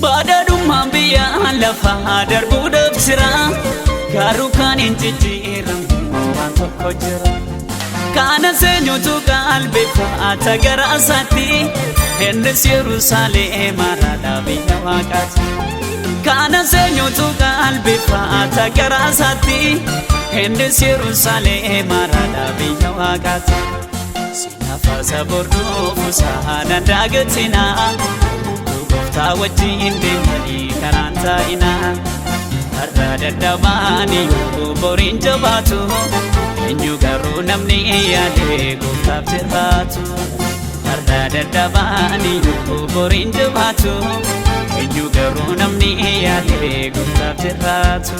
Badadummaan biyya lafaa darbuudhaaf jira garuu kan hin jijjiiramu waan tokko jira. Kana seenyutu qalbeeffata gara isaatti innis Yerusaalem araadhaa biyya Waaqaati. Kana seenyutu qalbeeffata gara isaatti innis Yerusaalem araadhaa biyya Waaqaati. Sinafasa borduufu saana daagatina Gooftaa wajjin deemanii karaan taa'inaa. Har'a dadhabaanii yoo boriin jabaatu eenyu garuu namni yaadee Gooftaaf jiraatu. Har'a dadhabaanii yoo boriin jabaatu eenyu garuu namni yaadee Gooftaaf jiraatu.